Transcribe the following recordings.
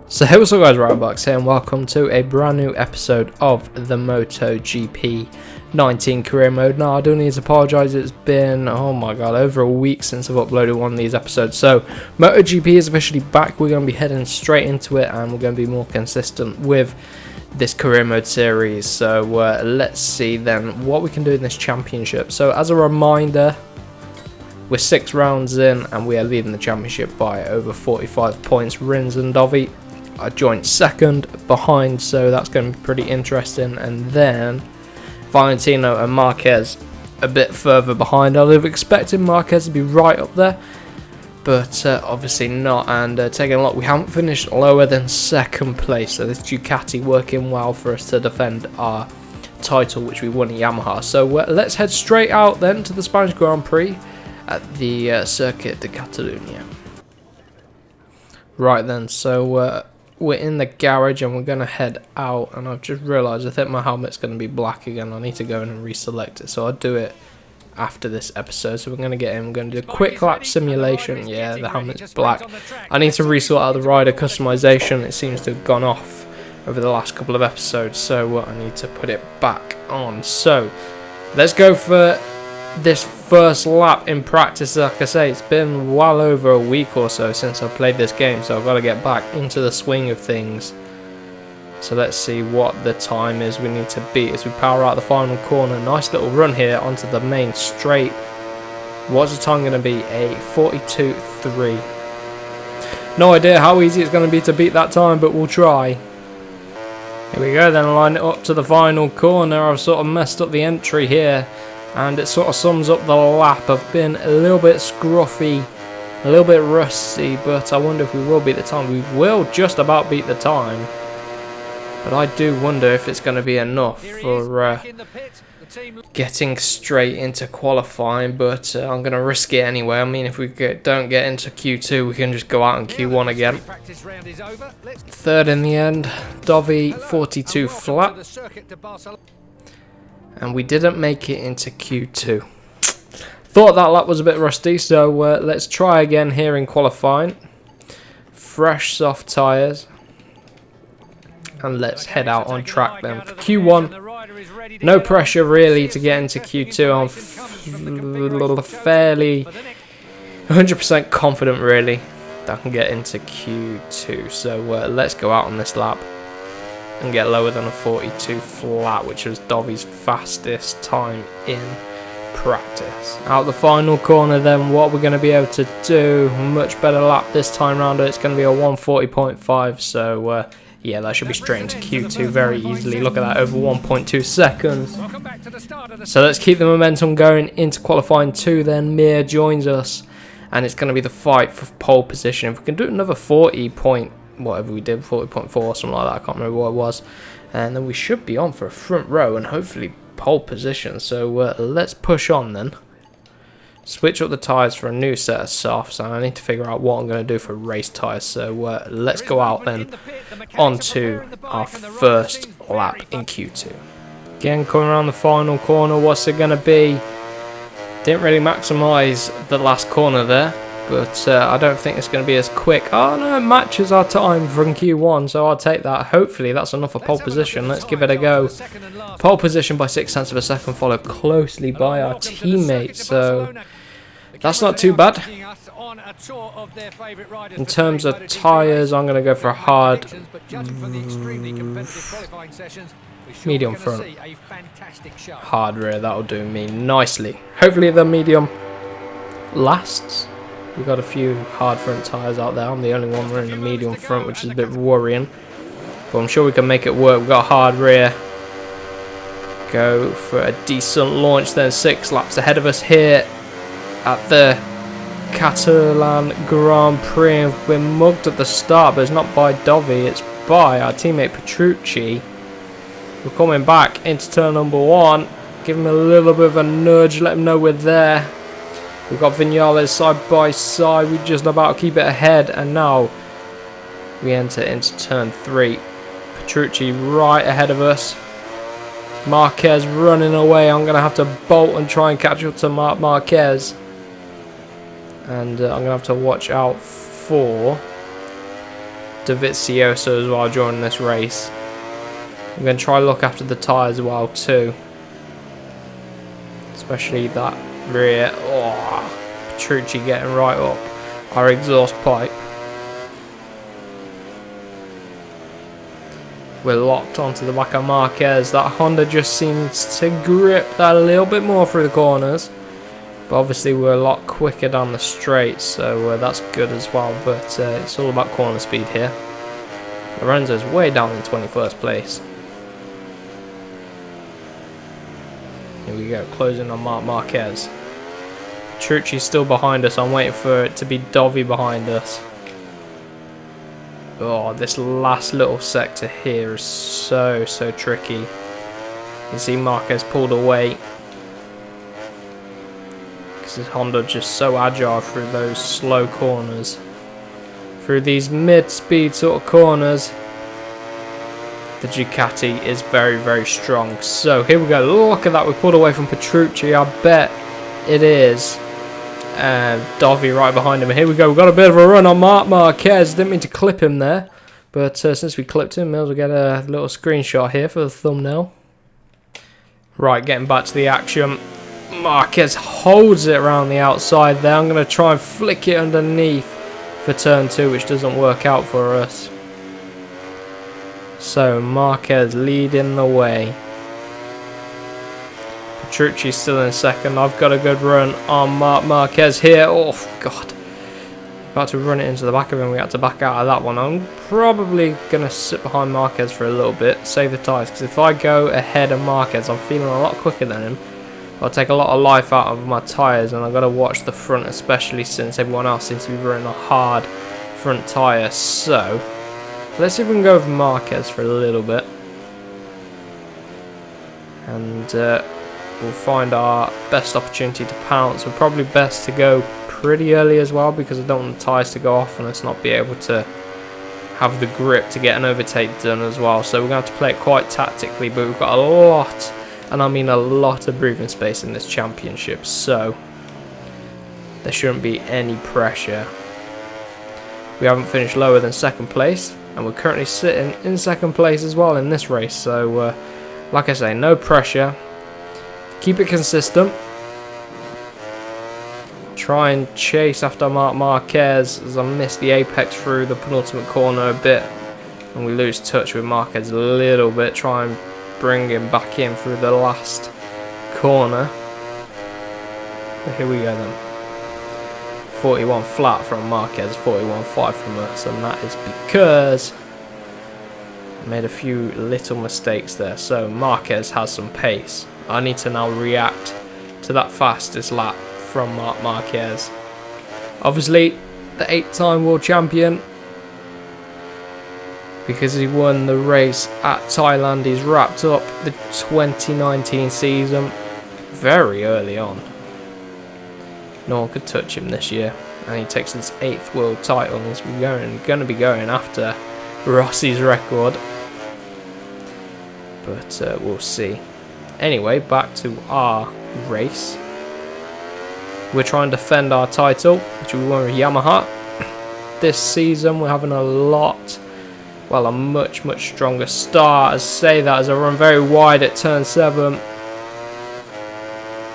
So hey, what's up guys, Riotbox here and welcome to a brand new episode of the MotoGP 19 career mode. Now I do need to apologise, it's been, oh my god, over a week since I've uploaded one of these episodes. So MotoGP is officially back, we're going to be heading straight into it and we're going to be more consistent with this career mode series. So let's see then what we can do in this championship. So as a reminder, we're 6 rounds in and we are leading the championship by over 45 points. Rins and Dovi are joint second behind, so that's going to be pretty interesting. And then Valentino and Marquez a bit further behind. I would have expected Marquez to be right up there, but obviously not. And taking a look, we haven't finished lower than second place, so this Ducati working well for us to defend our title which we won at Yamaha. So let's head straight out then to the Spanish Grand Prix at the Circuit de Catalunya. Right then, so we're in the garage and we're going to head out, and I've just realised I think my helmet's going to be black again. I need to go in and reselect it, so I'll do it after this episode. So we're going to get in, we're going to do a quick lap simulation. Yeah, the helmet's black. I need to resort out the rider customization. It seems to have gone off over the last couple of episodes, so I need to put it back on. So let's go for this first lap in practice. Like I say, it's been well over a week or so since I played this game, so I've got to get back into the swing of things. So let's see what the time is we need to beat as we power out the final corner. Nice little run here onto the main straight. What's the time going to be? A 42.3. No idea how easy it's going to be to beat that time, but we'll try. Here we go then, line it up to the final corner. I've sort of messed up the entry here, and it sort of sums up the lap. I've been a little bit scruffy, a little bit rusty, but I wonder if we will beat the time. We will just about beat the time, but I do wonder if it's going to be enough for getting straight into qualifying, but I'm going to risk it anyway. I mean, if we don't get into Q2, we can just go out in Q1 again. Third in the end, Dovi 42 flat. And we didn't make it into Q2. Thought that lap was a bit rusty, so let's try again here in qualifying. Fresh soft tyres. And let's head out on track then for Q1. No pressure really to get into Q2. I'm fairly 100% confident really that I can get into Q2. So let's go out on this lap and get lower than a 42 flat, which was Dovi's fastest time in practice. Out the final corner then, what we're going to be able to do, much better lap this time round. It's going to be a 140.5, so yeah, that should be straight into Q2 very easily. Look at that, over 1.2 seconds. So let's keep the momentum going into qualifying 2 then. Mir joins us, and it's going to be the fight for pole position. If we can do another 40 point, whatever we did, 40.4 or something like that, I can't remember what it was, and then we should be on for a front row and hopefully pole position. So let's push on then. Switch up the tyres for a new set of softs, and I need to figure out what I'm going to do for race tyres. So let's go out then onto our first lap in Q2. Again, coming around the final corner, what's it going to be? Didn't really maximise the last corner there, but I don't think it's going to be as quick. Oh no, it matches our time from Q1, so I'll take that. Hopefully that's enough for pole position. Let's give it a go. Pole position by 0.6 of a second, followed closely by our teammates, so that's not too bad. In terms of tyres, I'm going to go for a hard medium front, hard rear. That'll do me nicely. Hopefully the medium lasts. We've got a few hard front tyres out there. I'm the only one wearing the medium front, which is a bit worrying, but I'm sure we can make it work. We've got a hard rear. Go for a decent launch then. 6 laps ahead of us here at the Catalan Grand Prix. We've been mugged at the start, but it's not by Dovi, it's by our teammate Petrucci. We're coming back into turn number 1. Give him a little bit of a nudge, let him know we're there. We've got Vinales side by side. We just about keep it ahead, and now we enter into turn 3. Petrucci right ahead of us. Marquez running away. I'm going to have to bolt and try and catch up to Marquez. And I'm going to have to watch out for Dovizioso as well during this race. I'm going to try look after the tyres as well too. Especially that rear. Oh, Petrucci getting right up our exhaust pipe. We're locked onto the back of Marquez. That Honda just seems to grip that a little bit more through the corners. But obviously we're a lot quicker down the straight, so that's good as well. But it's all about corner speed here. Lorenzo's way down in 21st place. Here we go, closing on Marc Marquez. Petrucci's still behind us. I'm waiting for it to be Dovi behind us. Oh, this last little sector here is so tricky. You see Marquez pulled away. Because his Honda just so agile through those slow corners. Through these mid-speed sort of corners. The Ducati is very strong. So here we go. Look at that. We pulled away from Petrucci. I bet it is Dovi right behind him. Here we go. We've got a bit of a run on Marc Marquez. Didn't mean to clip him there. But since we clipped him, we'll get a little screenshot here for the thumbnail. Right, getting back to the action. Marquez holds it around the outside there. I'm going to try and flick it underneath for turn 2, which doesn't work out for us. So Marquez leading the way. Petrucci's still in second. I've got a good run on Marc Marquez here. Oh god, about to run it into the back of him. We had to back out of that one. I'm probably going to sit behind Marquez for a little bit, save the tyres, because if I go ahead of Marquez, I'm feeling a lot quicker than him. I'll take a lot of life out of my tyres, and I've got to watch the front, especially since everyone else seems to be running a hard front tyre. So let's see if we can go over Marquez for a little bit, and we'll find our best opportunity to pounce. We're probably best to go pretty early as well, because I don't want the tyres to go off and us not be able to have the grip to get an overtake done as well. So we're going to have to play it quite tactically, but we've got a lot, and I mean a lot, of breathing space in this championship, so there shouldn't be any pressure. We haven't finished lower than second place, and we're currently sitting in second place as well in this race. So like I say, no pressure, keep it consistent, try and chase after Marc Marquez, as I missed the apex through the penultimate corner a bit, and we lose touch with Marquez a little bit. Try and bring him back in through the last corner. But here we go then. 41 flat from Marquez, 41.5 from us, and that is because I made a few little mistakes there. So Marquez has some pace. I need to now react to that fastest lap from Marc Marquez. Obviously, the 8-time world champion, because he won the race at Thailand. He's wrapped up the 2019 season very early on. No one could touch him this year, and he takes his 8th world title, and he's going to be going after Rossi's record, but we'll see. Anyway, back to our race. We're trying to defend our title, which we won with Yamaha. This season we're having a much stronger start. As say that as I run very wide at turn 7. We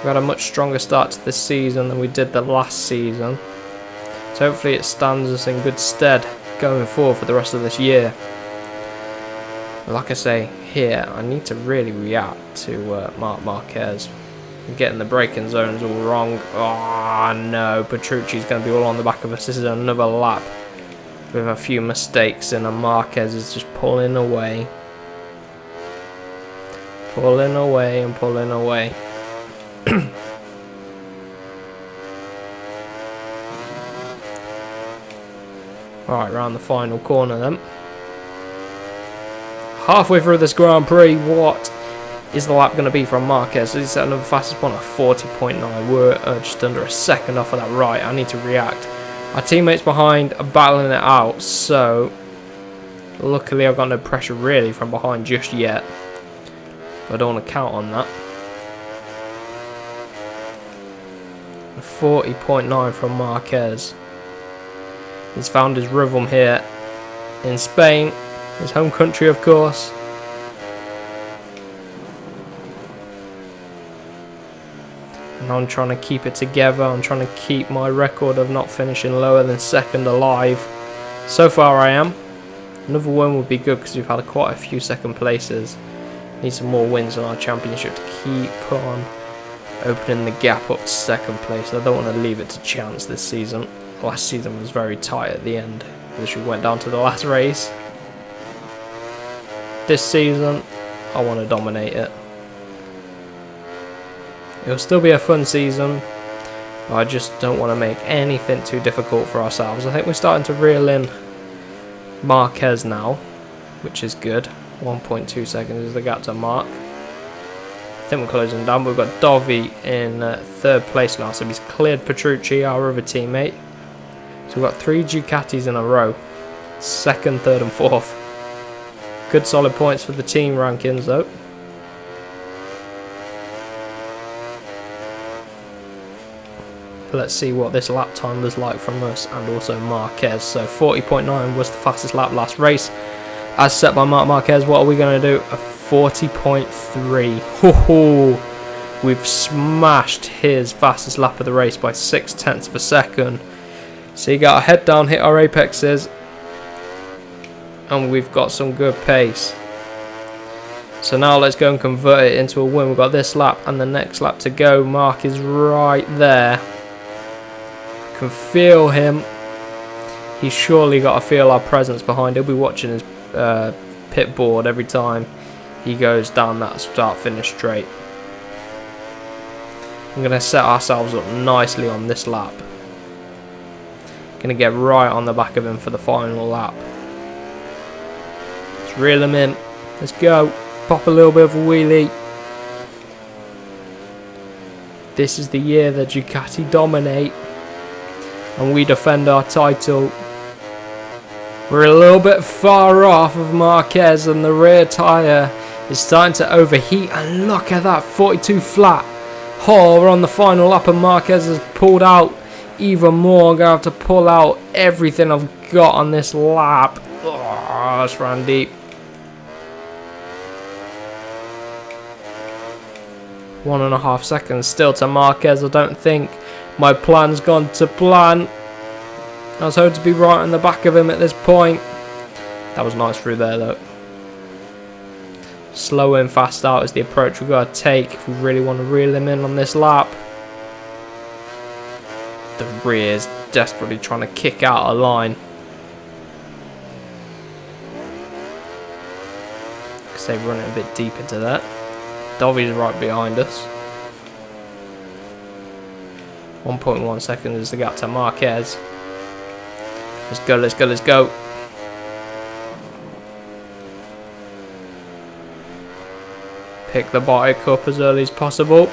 had a much stronger start to this season than we did the last season. So hopefully it stands us in good stead going forward for the rest of this year. Like I say, here I need to really react to Marc Marquez. I'm getting the braking zones all wrong. Oh no, Petrucci's going to be all on the back of us. This is another lap with a few mistakes in, and Marquez is just pulling away. Pulling away and pulling away. Alright, round the final corner then. Halfway through this Grand Prix, what is the lap going to be from Marquez? He's at another fastest one at 40.9. We're just under a second off of that. Right, I need to react. Our teammates behind are battling it out, so luckily I've got no pressure really from behind just yet. But I don't want to count on that. 40.9 from Marquez. He's found his rhythm here. in Spain, his home country of course. And I'm trying to keep it together. I'm trying to keep my record of not finishing lower than second alive. So far I am. Another win would be good because we've had quite a few second places. Need some more wins in our championship to keep on opening the gap up to second place. I don't want to leave it to chance this season. Last season was very tight at the end. Literally went down to the last race. This season, I want to dominate it. It'll still be a fun season, but I just don't want to make anything too difficult for ourselves. I think we're starting to reel in Marquez now, which is good. 1.2 seconds is the gap to Mark. I think we're closing down. We've got Dovi in third place now, so he's cleared Petrucci, our other teammate. So we've got 3 Ducatis in a row. Second, third and fourth. Good solid points for the team rankings though. Let's see what this lap time was like from us and also Marquez. So 40.9 was the fastest lap last race, as set by Marc Marquez. What are we going to do? A 40.3. Ho-ho! We've smashed his fastest lap of the race by 0.6 of a second. So you got our head down, hit our apexes, and we've got some good pace. So now let's go and convert it into a win. We've got this lap and the next lap to go. Mark is right there. Can feel him. He's surely got to feel our presence behind. He'll be watching his pit board every time he goes down that start finish straight. I'm going to set ourselves up nicely on this lap. Going to get right on the back of him for the final lap. Let's reel him in. Let's go. Pop a little bit of a wheelie. This is the year that Ducati dominate and we defend our title. We're a little bit far off of Marquez and the rear tyre is starting to overheat, and look at that, 42 flat. Oh, we're on the final lap and Marquez has pulled out even more. I'm going to have to pull out everything I've got on this lap. Oh, that's ran deep. 1.5 seconds still to Marquez. I don't think my plan's gone to plan. I was hoping to be right on the back of him at this point. That was nice through there though. Slow in, fast out is the approach we've got to take if we really want to reel him in on this lap. The rear's desperately trying to kick out a line, because they've run it a bit deep into that. Dovi's right behind us. 1.1 seconds is the gap to Marquez. Let's go, let's go, let's go. Pick the bike up as early as possible.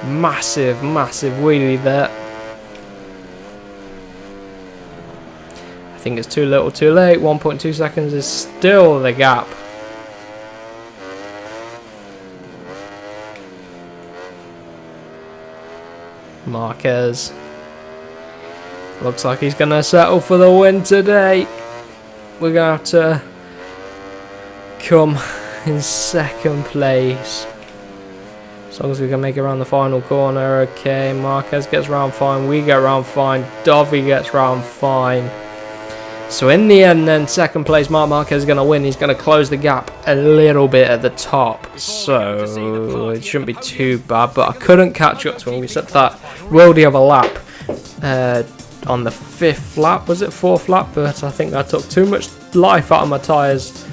Massive, massive wheelie there. I think it's too little, too late. 1.2 seconds is still the gap. Marquez looks like he's going to settle for the win today. We're going to have to come in second place. As long as we can make it around the final corner. Okay, Marquez gets round fine. We get round fine. Dovi gets round fine. So in the end then, second place, Marc Marquez is going to win. He's going to close the gap a little bit at the top. So it shouldn't be too bad. But I couldn't catch up to him. We set that roadie of a lap on the 5th lap. Was it 4th lap? But I think I took too much life out of my tyres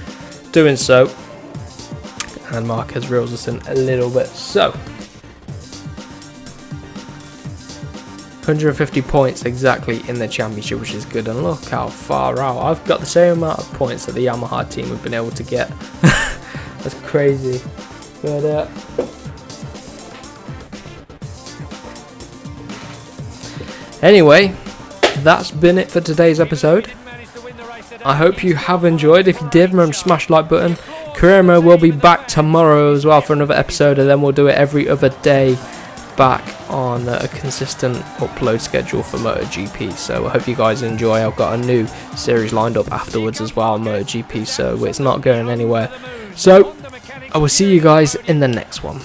doing so. And Marquez reels us in a little bit. So 150 points exactly in the championship, which is good. And look how far out. I've got the same amount of points that the Yamaha team have been able to get. That's crazy. But anyway, that's been it for today's episode. I hope you have enjoyed. If you did, remember to smash the like button. Career Mode will be back tomorrow as well for another episode, and then we'll do it every other day back on a consistent upload schedule for MotoGP. So I hope you guys enjoy. I've got a new series lined up afterwards as well on MotoGP, so it's not going anywhere. So I will see you guys in the next one.